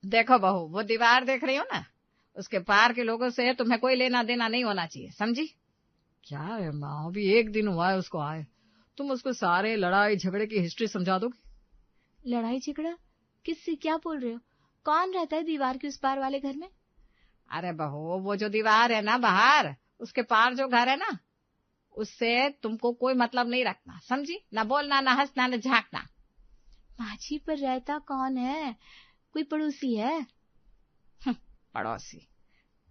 देखो बहू, वो दीवार देख रही हो ना, उसके पार के लोगों से तुम्हें कोई लेना देना नहीं होना चाहिए, समझी? क्या है माँ, अभी एक दिन हुआ है उसको आए, तुम उसको सारे लड़ाई झगड़े की हिस्ट्री समझा दोगे? लड़ाई झगड़ा? किससे, क्या बोल रहे हो? कौन रहता है दीवार के उस पार वाले घर में? अरे बहू, वो जो दीवार है ना बाहर, उसके पार जो घर है ना, उससे तुमको कोई मतलब नहीं रखना, समझी? ना बोलना, ना हंसना, ना झांकना। माझी, पर रहता कौन है? कोई पड़ोसी है? पड़ोसी?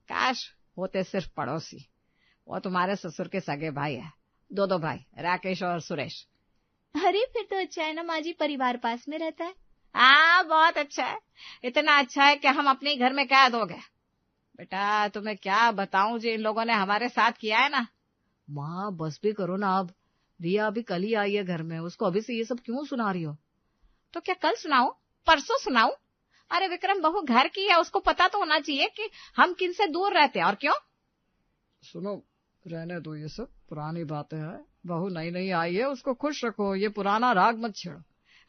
काश होते सिर्फ पड़ोसी। वो तुम्हारे ससुर के सगे भाई है, दो भाई, राकेश और सुरेश। अरे फिर तो अच्छा है ना माँ जी, परिवार पास में रहता है। हाँ, बहुत अच्छा है। इतना अच्छा है कि हम अपने घर में कैद हो गए। बेटा तुम्हें क्या बताऊं जो इन लोगों ने हमारे साथ किया है ना। माँ बस भी करो ना अब, रिया अभी कल ही आई है घर में, उसको अभी से ये सब क्यों सुना रही हो? तो क्या कल सुनाऊं, परसों सुनाऊं? अरे विक्रम, बहू घर की है, उसको पता तो होना चाहिए कि हम किन से दूर रहते हैं और क्यों। सुनो, रहने दो, ये सब पुरानी बातें हैं। बहू नई नई आई है, उसको खुश रखो, ये पुराना राग मत छेड़ो।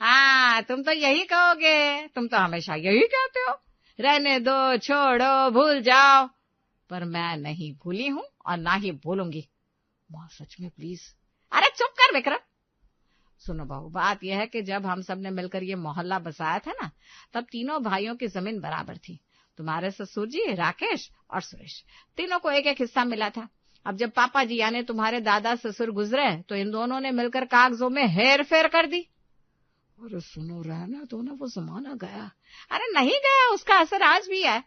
हाँ, तुम तो यही कहोगे, तुम तो हमेशा यही कहते हो, रहने दो, छोड़ो, भूल जाओ। पर मैं नहीं भूली हूँ और ना ही भूलूंगी। माँ सच में प्लीज। अरे चुप कर विक्रम। सुनो बहू, बात यह है कि जब हम सब ने मिलकर ये मोहल्ला बसाया था ना, तब तीनों भाइयों की जमीन बराबर थी। तुम्हारे ससुर जी, राकेश और सुरेश, तीनों को एक एक हिस्सा मिला था। अब जब पापा जी यानी तुम्हारे दादा ससुर गुजरे, तो इन दोनों ने मिलकर कागजों में हेर फेर कर दी। अरे सुनो, रहना तो ना, वो जमाना गया। अरे नहीं गया, उसका असर आज भी है।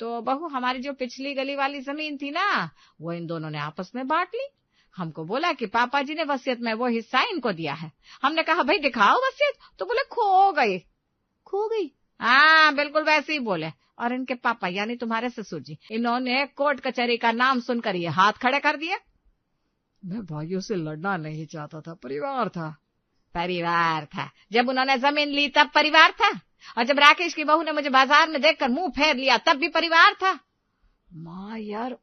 तो बहू, हमारी जो पिछली गली वाली जमीन थी ना, वो इन दोनों ने आपस में बांट ली। हमको बोला कि पापा जी ने वसीयत में वो हिस्सा इनको दिया है। हमने कहा भाई दिखाओ वसीयत, तो बोले खो गई। खो गई? हाँ, बिल्कुल वैसे ही बोले। और इनके पापा यानी तुम्हारे ससुर जी, इन्होंने कोर्ट कचहरी का नाम सुनकर ये हाथ खड़े कर दिए। मैं भाइयों से लड़ना नहीं चाहता था, परिवार था। परिवार था? जब उन्होंने जमीन ली तब परिवार था, और जब राकेश की बहू ने मुझे बाजार में देखकर मुंह फेर लिया तब भी परिवार था। माँ यार।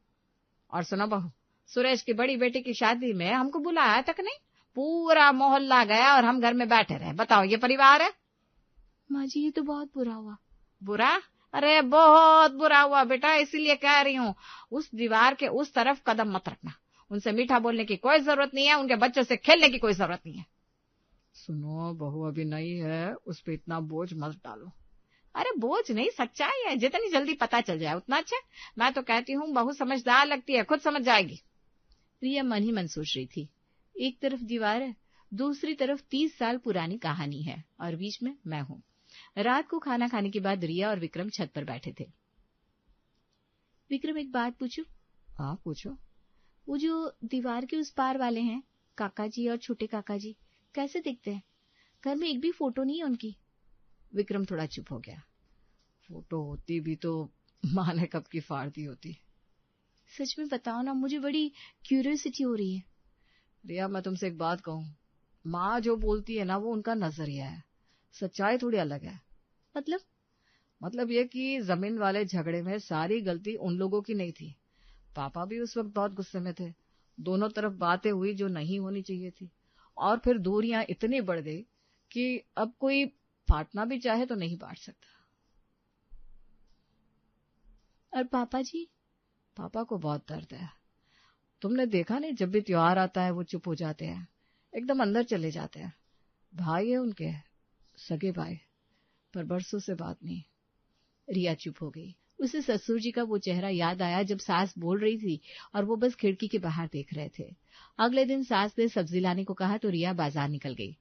और सुनो बहू, सुरेश की बड़ी बेटी की शादी में हमको बुलाया तक नहीं, पूरा मोहल्ला गया और हम घर में बैठे रहे। बताओ ये परिवार है? माँ जी, ये तो बहुत बुरा हुआ। बुरा? अरे बहुत बुरा हुआ बेटा, इसीलिए कह रही हूँ, उस दीवार के उस तरफ कदम मत रखना। उनसे मीठा बोलने की कोई जरूरत नहीं है, उनके बच्चों से खेलने की कोई जरूरत नहीं है। सुनो बहू, अभी नई है, उस पे इतना बोझ मत डालो। अरे बोझ नहीं, सच्चाई है, जितनी जल्दी पता चल जाए उतना अच्छा। मैं तो कहती हूँ बहू समझदार लगती है, खुद समझ जाएगी। रिया मन ही मन सोच रही थी, एक तरफ दीवार है, दूसरी तरफ 30 साल पुरानी कहानी है, और बीच में मैं हूँ। रात को खाना खाने के बाद रिया और विक्रम छत पर बैठे थे। विक्रम, एक बात पूछूं? हाँ पूछो। वो जो दीवार के उस पार वाले हैं, काका जी और छोटे काका जी, कैसे दिखते हैं? घर में एक भी फोटो नहीं है उनकी। विक्रम थोड़ा चुप हो गया। फोटो होती भी तो माँ ने कब की फाड़ दी होती। सच में बताओ ना, मुझे बड़ी क्यूरियोसिटी हो रही है। रिया, मैं तुमसे एक बात कहूँ, माँ जो बोलती है ना, वो उनका नजरिया है, सच्चाई थोड़ी अलग है। मतलब ये कि जमीन वाले झगड़े में सारी गलती उन लोगों की नहीं थी। पापा भी उस वक्त बहुत गुस्से में थे, दोनों तरफ बातें हुई जो नहीं होनी चाहिए थी, और फिर दूरियां इतनी बढ़ गई कि अब कोई बांटना भी चाहे तो नहीं बांट सकता। और पापा जी? पापा को बहुत दर्द है। तुमने देखा नहीं, जब भी त्योहार आता है वो चुप हो जाते हैं, एकदम अंदर चले जाते हैं। भाई है उनके, सगे भाई, पर बरसों से बात नहीं। रिया चुप हो गई। उसे ससुर जी का वो चेहरा याद आया जब सास बोल रही थी और वो बस खिड़की के बाहर देख रहे थे। अगले दिन सास ने सब्जी लाने को कहा तो रिया बाजार निकल गई।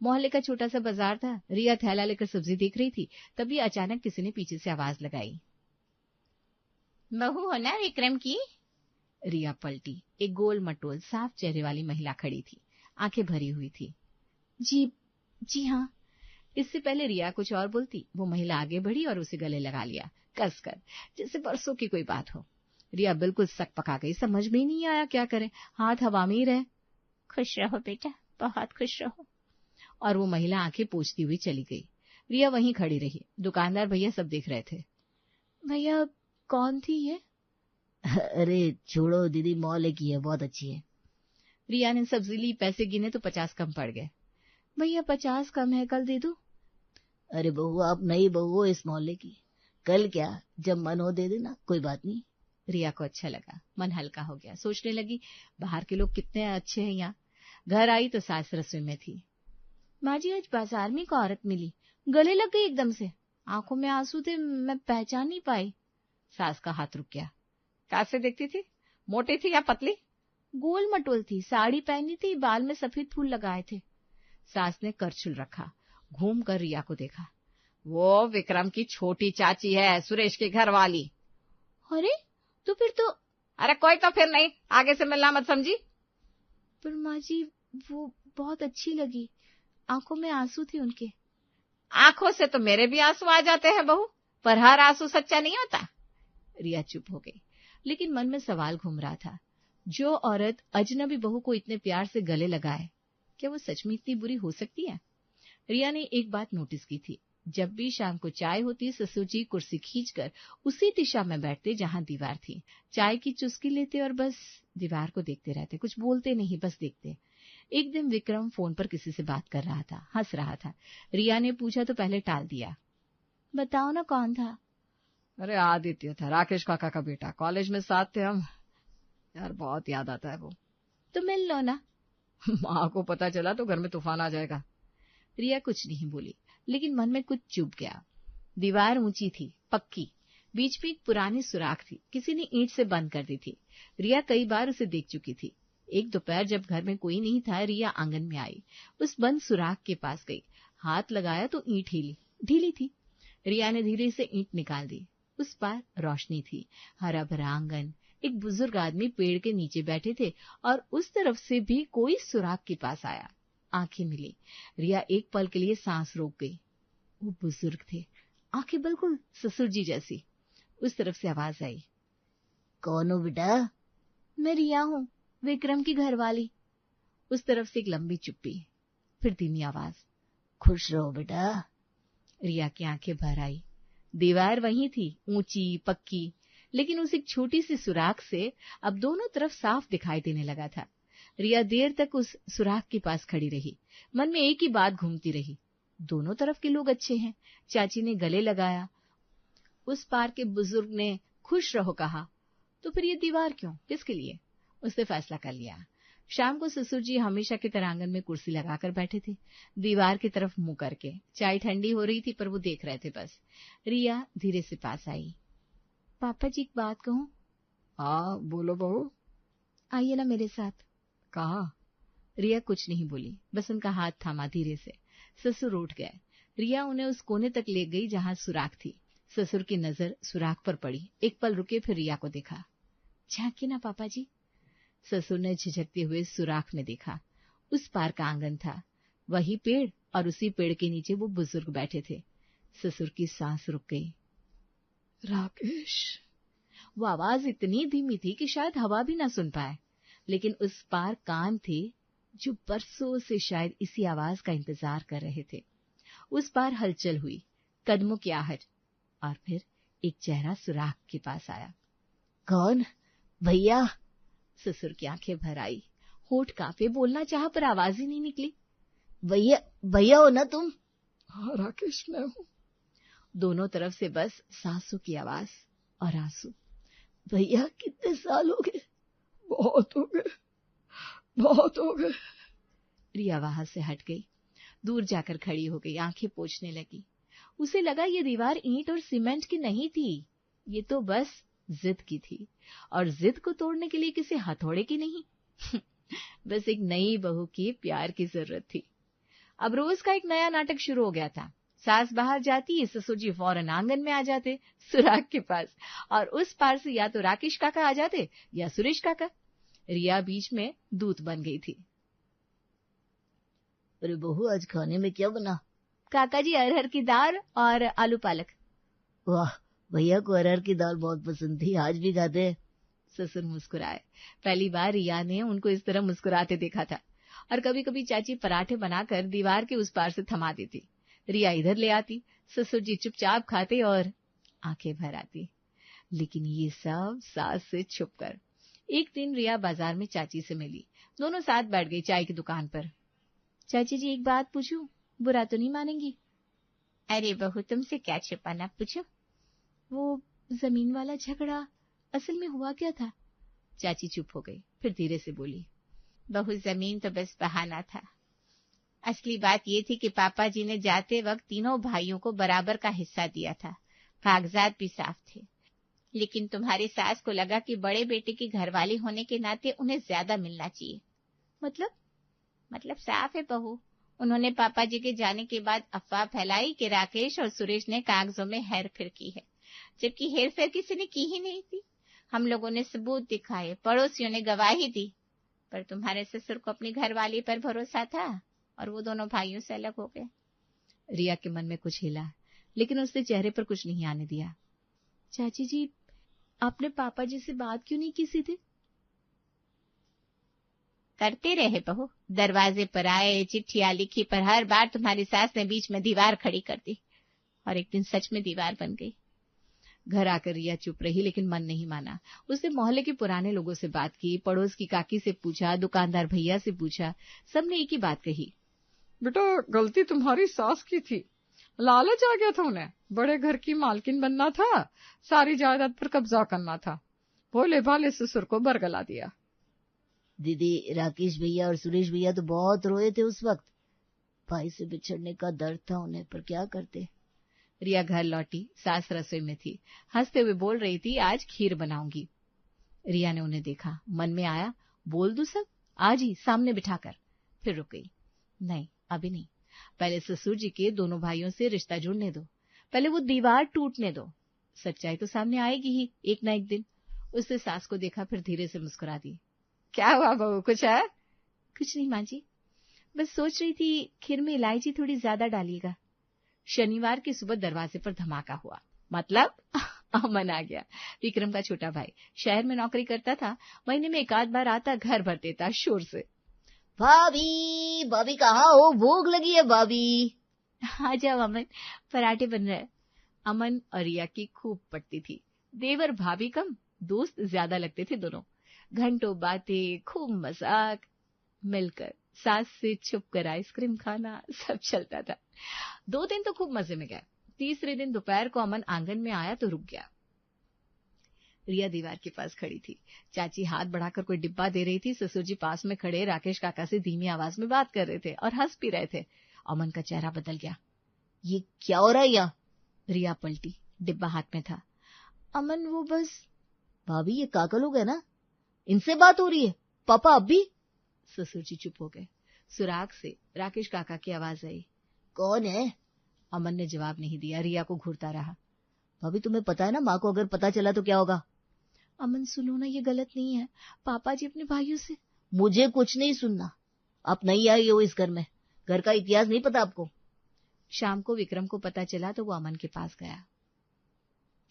मोहल्ले का छोटा सा बाजार था। रिया थैला लेकर सब्जी देख रही थी, तभी अचानक किसी ने पीछे से आवाज लगाई, बहू हो ना विक्रम की? रिया पलटी। एक गोल मटोल साफ चेहरे वाली महिला खड़ी थी, आंखें भरी हुई थी। जी हाँ। इससे पहले रिया कुछ और बोलती, वो महिला आगे बढ़ी और उसे गले लगा लिया कसकर, जैसे परसों की कोई बात हो। रिया बिल्कुल सक पका गई, समझ में ही नहीं आया क्या करे, हाथ हवा में ही रहे। खुश रहो बेटा, बहुत खुश रहो। और वो महिला आंखें पोंछती हुई चली गई। रिया वहीं खड़ी रही। दुकानदार भैया सब देख रहे थे। भैया, कौन थी ये? अरे छोड़ो दीदी, मोहल्ले की है, बहुत अच्छी है। रिया ने सब्जी ली, पैसे गिने तो 50 कम पड़ गए। भैया 50 कम है, कल दे दो। अरे बहू, आप नई बहू हो इस मोहल्ले की, कल क्या, जब मन हो दे देना, कोई बात नहीं। रिया को अच्छा लगा, मन हल्का हो गया। सोचने लगी, बाहर के लोग कितने अच्छे हैं यहाँ। घर आई तो सास रसोई में थी। माँ जी, आज बाजार में एक औरत मिली, गले लग गई एकदम से, आंखों में आंसू थे, मैं पहचान नहीं पाई। सास का हाथ रुक गया। कैसे दिखती थी? मोटी थी या पतली? गोल मटोल थी, साड़ी पहनी थी, बाल में सफेद फूल लगाए थे। सास ने करछुल रखा, घूम कर रिया को देखा। वो विक्रम की छोटी चाची है, सुरेश के घर वाली। अरे तो फिर तो। अरे कोई तो फिर नहीं, आगे से मिलना मत समझी। पर माँ जी, वो बहुत अच्छी लगी, आंखों में आंसू थे उनके। आंखों से तो मेरे भी आंसू आ जाते हैं बहू, पर हर आंसू सच्चा नहीं होता। रिया चुप हो गई, लेकिन मन में सवाल घूम रहा था। जो औरत अजनबी बहू को इतने प्यार से गले लगाए, क्या वो सच में इतनी बुरी हो सकती है? रिया ने एक बात नोटिस की थी, जब भी शाम को चाय होती, ससुर जी कुर्सी खींचकर उसी दिशा में बैठते जहां दीवार थी। चाय की चुस्की लेते और बस दीवार को देखते रहते, कुछ बोलते नहीं, बस देखते। एक दिन विक्रम फोन पर किसी से बात कर रहा था, हंस रहा था। रिया ने पूछा तो पहले टाल दिया। बताओ ना, कौन था? अरे आदित्य था, राकेश काका का बेटा, कॉलेज में साथ थे हम। यार बहुत याद आता है वो। तो मिल लो ना। माँ को पता चला तो घर में तूफान आ जाएगा। रिया कुछ नहीं बोली, लेकिन मन में कुछ चुभ गया। दीवार ऊंची थी, पक्की, बीच में एक पुरानी सुराख थी, किसी ने ईंट से बंद कर दी थी। रिया कई बार उसे देख चुकी थी। एक दोपहर जब घर में कोई नहीं था, रिया आंगन में आई, उस बंद सुराख के पास गई, हाथ लगाया तो ईंट ढीली थी। रिया ने धीरे से ईंट निकाल दी। उस पार रोशनी थी, हरा भरा आंगन, एक बुजुर्ग आदमी पेड़ के नीचे बैठे थे और उस तरफ से भी कोई सुराख के पास आया। आंखें मिली, रिया एक पल के लिए सांस रोक गई। वो बुजुर्ग थे, आंखें बिल्कुल ससुर जी जैसी। उस तरफ से आवाज आई, कौन हो बेटा? मैं रिया हूँ, विक्रम की घरवाली। उस तरफ से एक लंबी चुप्पी, फिर धीमी आवाज, खुश रहो बेटा। रिया की आंखें भर आई। दीवार वही थी, ऊंची पक्की, लेकिन उस एक छोटी सी सुराख से अब दोनों तरफ साफ दिखाई देने लगा था। रिया देर तक उस सुराख के पास खड़ी रही, मन में एक ही बात घूमती रही, दोनों तरफ के लोग अच्छे हैं। चाची ने गले लगाया, उस पार के बुजुर्ग ने खुश रहो कहा, तो फिर ये दीवार क्यों, किसके लिए? उसने फैसला कर लिया। शाम को ससुर जी हमेशा की तरह आंगन में कुर्सी लगाकर बैठे थे, दीवार की तरफ मुंह करके। चाय ठंडी हो रही थी, पर वो देख रहे थे बस। रिया धीरे से पास आई। पापा जी, एक बात कहूं? हाँ बोलो बहू। आइए ना मेरे साथ। कहाँ? रिया कुछ नहीं बोली, बस उनका हाथ थामा धीरे से। ससुर उठ गए। रिया उन्हें उस कोने तक ले गई जहां सुराख थी। ससुर की नजर सुराख पर पड़ी, एक पल रुके, फिर रिया को देखा। झांकिए ना पापा जी। ससुर ने झिझकते हुए सुराख में देखा। उस पार का आंगन था, वही पेड़, और उसी पेड़ के नीचे वो बुजुर्ग बैठे थे। ससुर की सांस रुक गई। राकेश। वो आवाज इतनी धीमी थी कि शायद हवा भी ना सुन पाए, लेकिन उस पार कान थे जो बरसों से शायद इसी आवाज का इंतजार कर रहे थे। उस पार हलचल हुई, कदमों की आहट, और फिर एक चेहरा सुराख के पास आया। कौन? भैया? ससुर की आंखें भर आई, होठ कांपे, बोलना चाहा पर आवाज ही नहीं निकली। भैया, भैया हो ना तुम? हाँ राकेश, मैं हूँ। दोनों तरफ से बस सांसों की आवाज और आंसू। भैया, कितने साल हो गए? बहुत हो गए, बहुत हो गए। रिया वहां से हट गई, दूर जाकर खड़ी हो गई, आंखें पोंछने लगी। उसे लगा ये दीवार ईंट और सीमेंट की नहीं थी, ये तो बस जिद की थी, और जिद को तोड़ने के लिए किसी हथौड़े की नहीं बस एक नई बहू की प्यार की जरूरत थी। अब रोज का एक नया नाटक शुरू हो गया था। सास बाहर जाती, ससुर जी फौरन आंगन में आ जाते सुराख के पास, और उस पार से या तो राकेश काका आ जाते या सुरेश काका। रिया बीच में दूत बन गई थी। अरे बहू, आज खाने में क्या बना? काका जी, अरहर की दाल और आलू पालक। वाह, भैया को अरहर की दाल बहुत पसंद थी, आज भी खाते हैं। ससुर मुस्कुराए। पहली बार रिया ने उनको इस तरह मुस्कुराते देखा था। और कभी कभी चाची पराठे बनाकर दीवार के उस पार से थमा देती, रिया इधर ले आती, ससुर जी चुपचाप खाते और आंखें भर आती, लेकिन ये सब सास से छुपकर। एक दिन रिया बाजार में चाची से मिली, दोनों साथ बैठ गई चाय की दुकान पर। चाची जी, एक बात पूछूं, बुरा तो नहीं मानेंगी? अरे बहू, तुमसे क्या छुपाना, पूछो। वो जमीन वाला झगड़ा असल में हुआ क्या था? चाची चुप हो गई, फिर धीरे से बोली, बहू जमीन तो बस बहाना था। असली बात ये थी कि पापा जी ने जाते वक्त तीनों भाइयों को बराबर का हिस्सा दिया था, कागजात भी साफ थे। लेकिन तुम्हारी सास को लगा कि बड़े बेटे की घरवाली होने के नाते उन्हें ज्यादा मिलना चाहिए। मतलब साफ है बहू, उन्होंने पापा जी के जाने के बाद अफवाह फैलाई कि राकेश और सुरेश ने कागजों में हेर फेर की है, जबकि हेर फेर किसी ने की ही नहीं थी। हम लोगों ने सबूत दिखाए, पड़ोसियों ने गवाही दी, पर तुम्हारे ससुर को अपनी घरवाली पर भरोसा था और वो दोनों भाइयों से अलग हो गए। रिया के मन में कुछ हिला, लेकिन उसने चेहरे पर कुछ नहीं आने दिया। चाची जी, आपने पापा जी से बात क्यों नहीं की सीधे? करते रहे बहू, दरवाजे पर आए, चिट्ठियां लिखी, पर हर बार तुम्हारी सास ने बीच में दीवार खड़ी कर दी, और एक दिन सच में दीवार बन गई। घर आकर रिया चुप रही, लेकिन मन नहीं माना। उसने मोहल्ले के पुराने लोगों से बात की, पड़ोस की काकी से पूछा, दुकानदार भैया से पूछा। सबने एक ही बात कही, बेटा गलती तुम्हारी सास की थी, लालच आ गया था उन्हें, बड़े घर की मालकिन बनना था, सारी जायदाद पर कब्जा करना था, भोले भाले ससुर को बरगला दिया। दीदी, राकेश भैया और सुरेश भैया तो बहुत रोए थे उस वक्त। भाई से बिछड़ने का दर्द था उन्हें, पर क्या करते। रिया घर लौटी, सास रसोई में थी, हंसते हुए बोल रही थी, आज खीर बनाऊंगी। रिया ने उन्हें देखा, मन में आया, बोल दूं सब आज ही सामने बिठाकर। फिर रुक गई, नहीं अभी नहीं, पहले ससुर जी के दोनों भाइयों से रिश्ता जुड़ने दो, पहले वो दीवार टूटने दो, सच्चाई तो सामने आएगी ही एक ना एक दिन। उसने सास को देखा, फिर धीरे से मुस्कुरा दी। क्या हुआ बहू, कुछ है? कुछ नहीं माँ जी, बस सोच रही थी खीर में इलायची थोड़ी ज्यादा डालिएगा। शनिवार की सुबह दरवाजे पर धमाका हुआ। मतलब? अमन आ गया, विक्रम का छोटा भाई, शहर में नौकरी करता था, महीने में एक आध बार आता, घर भर देता शोर से। भाभी, भाभी कहाँ हो, भूख लगी है भाभी। आ जाओ अमन, पराठे बन रहे। अमन और रिया की खूब पटती थी, देवर भाभी कम, दोस्त ज्यादा लगते थे दोनों। घंटों बातें, खूब मजाक, मिलकर सास से छुपकर आइसक्रीम खाना, सब चलता था। 2 दिन तो खूब मजे में गए। तीसरे दिन दोपहर को अमन आंगन में आया तो रुक गया। रिया दीवार के पास खड़ी थी, चाची हाथ बढ़ाकर कोई डिब्बा दे रही थी, ससुर जी पास में खड़े राकेश काका से धीमी आवाज में बात कर रहे थे और हंस भी रहे थे। अमन का चेहरा बदल गया। ये क्या हो रहा है यहाँ? रिया पलटी, डिब्बा हाथ में था। अमन वो बस। भाभी ये काका लोग है ना, इनसे बात हो रही है? पापा अब भी? ससुर जी चुप हो गए। सुराग से राकेश काका की आवाज आई, कौन है? अमन ने जवाब नहीं दिया, रिया को घूरता रहा। भाभी तुम्हें पता है ना, माँ को अगर पता चला तो क्या होगा? अमन सुनो ना, ये गलत नहीं है, पापा जी अपने भाइयों से। मुझे कुछ नहीं सुनना, आप नहीं आई हो इस घर में, घर का इतिहास नहीं पता आपको। शाम को विक्रम को पता चला तो वो अमन के पास गया।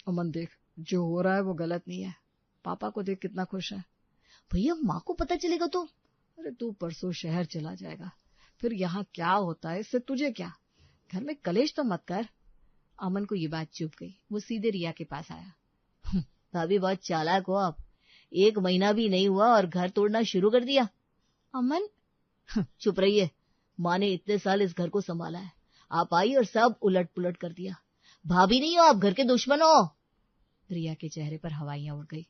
अमन देख, जो हो रहा है वो गलत नहीं है, पापा को देख कितना खुश है। भैया माँ को पता चलेगा तो? अरे तू परसों शहर चला जाएगा, फिर यहाँ क्या होता है इससे तुझे क्या, घर में कलेश तो मत कर। अमन को ये बात चुभ गई, वो सीधे रिया के पास आया। भाभी बहुत चालाक हो आप, 1 महीना भी नहीं हुआ और घर तोड़ना शुरू कर दिया। अमन चुप रहिए, माँ ने इतने साल इस घर को संभाला है, आप आई और सब उलट पुलट कर दिया। भाभी नहीं हो आप, घर के दुश्मन हो। रिया के चेहरे पर हवाइयां उड़ गई।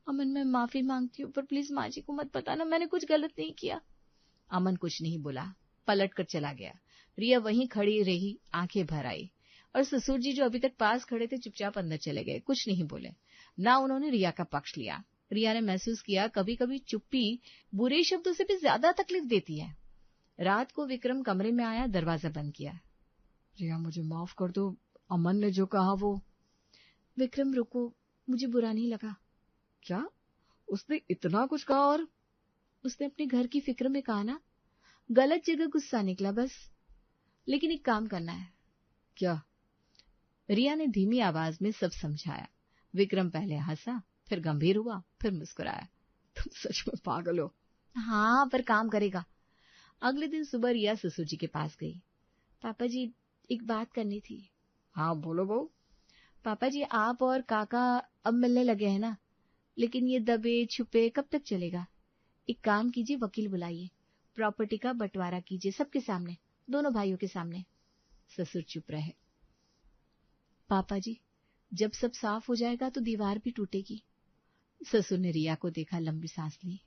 अमन मैं माफी मांगती हूँ, पर प्लीज माँ जी को मत बताना, मैंने कुछ गलत नहीं किया। अमन कुछ नहीं बोला, पलट कर चला गया। रिया वहीं खड़ी रही, आंखें भर आई, और ससुर जी जो अभी तक पास खड़े थे चुपचाप अंदर चले गए, कुछ नहीं बोले, ना उन्होंने रिया का पक्ष लिया। रिया ने महसूस किया कभी कभी चुप्पी बुरे शब्दों से भी ज्यादा तकलीफ देती है। रात को विक्रम कमरे में आया, दरवाजा बंद किया। रिया मुझे माफ कर दो, अमन ने जो कहा वो। विक्रम रुको, मुझे बुरा नहीं लगा। क्या? उसने इतना कुछ कहा? और उसने अपने घर की फिक्र में कहा ना, गलत जगह गुस्सा निकला बस। लेकिन एक काम करना है। क्या? रिया ने धीमी आवाज में सब समझाया। विक्रम पहले हंसा, फिर गंभीर हुआ, फिर मुस्कुराया। तुम सच में पागल हो। हाँ, पर काम करेगा। अगले दिन सुबह रिया ससुर जी के पास गई। पापा जी, एक बात करनी थी। हाँ बोलो बहू। पापा जी, आप और काका अब मिलने लगे हैं ना, लेकिन ये दबे छुपे कब तक चलेगा? एक काम कीजिए, वकील बुलाइए, प्रॉपर्टी का बंटवारा कीजिए सबके सामने, दोनों भाइयों के सामने। ससुर चुप रहे। पापा जी, जब सब साफ हो जाएगा तो दीवार भी टूटेगी। ससुर ने रिया को देखा, लंबी सांस ली।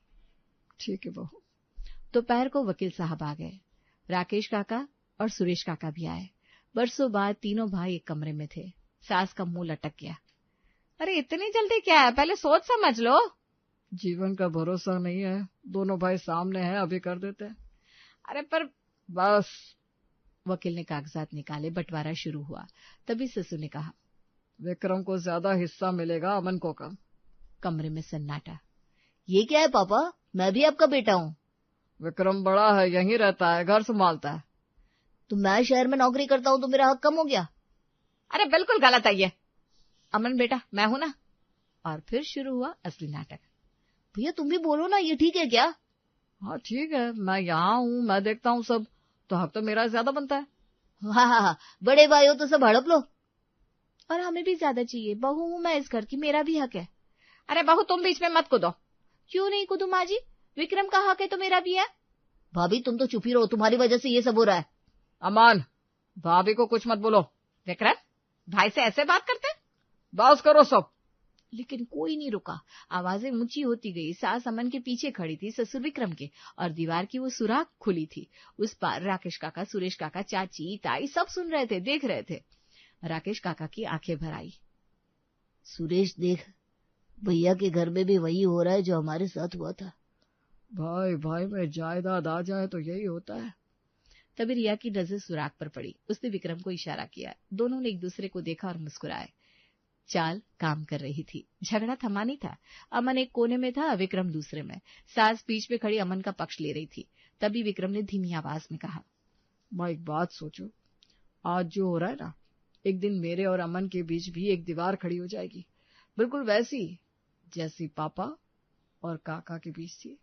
ठीक है बहू। दोपहर को वकील साहब आ गए। राकेश काका और सुरेश काका भी आए। बरसों बाद तीनों भाई एक कमरे में थे। सास का मुंह लटक गया। अरे इतनी जल्दी क्या है, पहले सोच समझ लो। जीवन का भरोसा नहीं है, दोनों भाई सामने हैं, अभी कर देते हैं। अरे पर बस। वकील ने कागजात निकाले, बंटवारा शुरू हुआ। तभी ससुर ने कहा, विक्रम को ज्यादा हिस्सा मिलेगा, अमन को कम। कमरे में सन्नाटा। ये क्या है पापा, मैं भी आपका बेटा हूँ। विक्रम बड़ा है, यहीं रहता है, घर संभालता है। तो मैं शहर में नौकरी करता हूँ तो मेरा हक कम हो गया? अरे बिल्कुल गलत है ये। अमन बेटा मैं हूं ना। और फिर शुरू हुआ असली नाटक। भैया तुम भी बोलो ना, ये ठीक है क्या? हाँ ठीक है, मैं यहाँ हूँ, मैं देखता हूँ सब, तो हक तो मेरा ज्यादा बनता है। हाँ, बड़े भाई हो तो सब हड़प लो। और हमें भी ज्यादा चाहिए, बहू हूं मैं इस घर की, मेरा भी हक है। अरे बहू तुम बीच में मत कूदो। क्यों नहीं कूदू माँ जी, विक्रम का हक है तो मेरा भी है। भाभी तुम तो चुप ही रहो, तुम्हारी वजह से ये सब हो रहा है। अमान, भाभी को कुछ मत बोलो। विक्रम भाई से ऐसे बात करते? बस करो सब। लेकिन कोई नहीं रुका। आवाजें ऊंची होती गई। सास अमन के पीछे खड़ी थी, ससुर विक्रम के, और दीवार की वो सुराख खुली थी। उस पार राकेश काका, सुरेश काका, चाची, ताई सब सुन रहे थे, देख रहे थे। राकेश काका की आंखें भर आई। सुरेश देख, भैया के घर में भी वही हो रहा है जो हमारे साथ हुआ था। भाई भाई में जायदाद आ जाए तो यही होता है। तभी रिया की नजर सुराग पर पड़ी। उसने विक्रम को इशारा किया। दोनों ने एक दूसरे को देखा और मुस्कुराए। चाल काम कर रही थी। झगड़ा थमा नहीं था। अमन एक कोने में था, विक्रम दूसरे में। सास बीच में खड़ी अमन का पक्ष ले रही थी। तभी विक्रम ने धीमी आवाज में कहा, माँ एक बात सोचो, आज जो हो रहा है ना, एक दिन मेरे और अमन के बीच भी एक दीवार खड़ी हो जाएगी, बिल्कुल वैसी जैसी पापा और काका के बीच थी।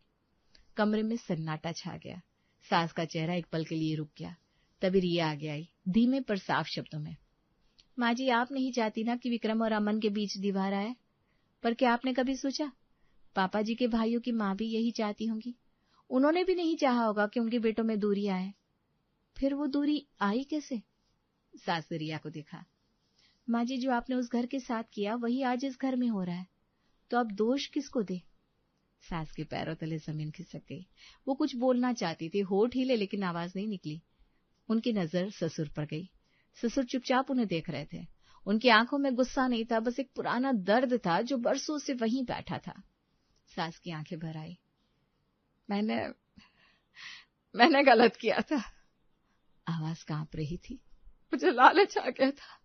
कमरे में सन्नाटा छा गया। सास का चेहरा एक पल के लिए रुक गया। तभी रिया आगे आई, धीमे पर साफ शब्दों में, माँ जी आप नहीं चाहती ना कि विक्रम और अमन के बीच दीवार आए, पर क्या आपने कभी सोचा पापा जी के भाइयों की माँ भी यही चाहती होंगी। उन्होंने भी नहीं चाहा होगा कि उनके बेटों में दूरी आए। फिर वो दूरी आई कैसे? सास ने रिया को देखा। माँ जी जो आपने उस घर के साथ किया वही आज इस घर में हो रहा है, तो अब दोष किसको दे? सास के पैरों तले जमीन खिसक गई। वो कुछ बोलना चाहती थी, होठ हिले, लेकिन आवाज नहीं निकली। उनकी नजर ससुर पर गई। ससुर चुपचाप उन्हें देख रहे थे। उनकी आंखों में गुस्सा नहीं था, बस एक पुराना दर्द था जो बरसों से वहीं बैठा था। सास की आंखें भर आई। मैंने गलत किया था। आवाज कांप रही थी। मुझे लालच आ गया था।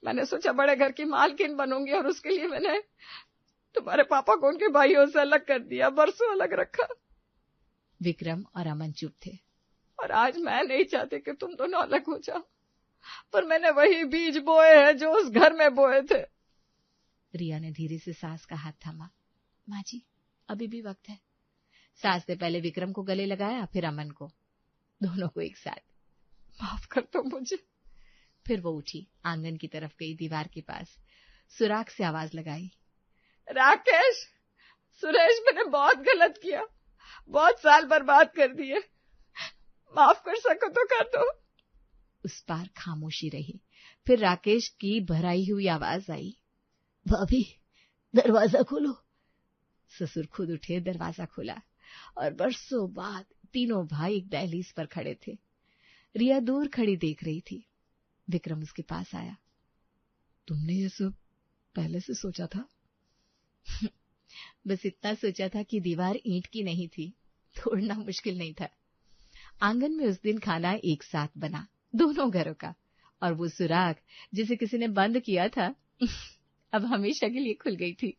मैंने सोचा बड़े घर की मालकिन बनूंगी और उसके लिए मैंने तुम्हारे पापा को उनके भाइयों से अलग कर दिया, बरसों अलग रखा। विक्रम और अमन चुप थे। और आज मैं नहीं चाहती कि तुम दोनों अलग हो जाओ, पर मैंने वही बीज बोए हैं जो उस घर में बोए थे। रिया ने धीरे से सास का हाथ थामा। माँ जी अभी भी वक्त है। सास ने पहले विक्रम को गले लगाया, फिर अमन को, दोनों को एक साथ। माफ कर दो मुझे। फिर वो उठी, आंगन की तरफ गई, दीवार के पास सुराग से आवाज लगाई, राकेश, सुरेश, मैंने बहुत गलत किया, बहुत साल बर्बाद कर दिए, माफ कर सको तो कर दो। उस पार खामोशी रही। फिर राकेश की भराई हुई आवाज आई, भाभी दरवाजा खोलो। ससुर खुद उठे, दरवाजा खोला, और बरसों बाद तीनों भाई एक दहलीज पर खड़े थे। रिया दूर खड़ी देख रही थी। विक्रम उसके पास आया। तुमने ये सब पहले से सोचा था? बस इतना सोचा था कि दीवार ईंट की नहीं थी, तोड़ना मुश्किल नहीं था। आंगन में उस दिन खाना एक साथ बना, दोनों घरों का, और वो सुराग जिसे किसी ने बंद किया था अब हमेशा के लिए खुल गई थी।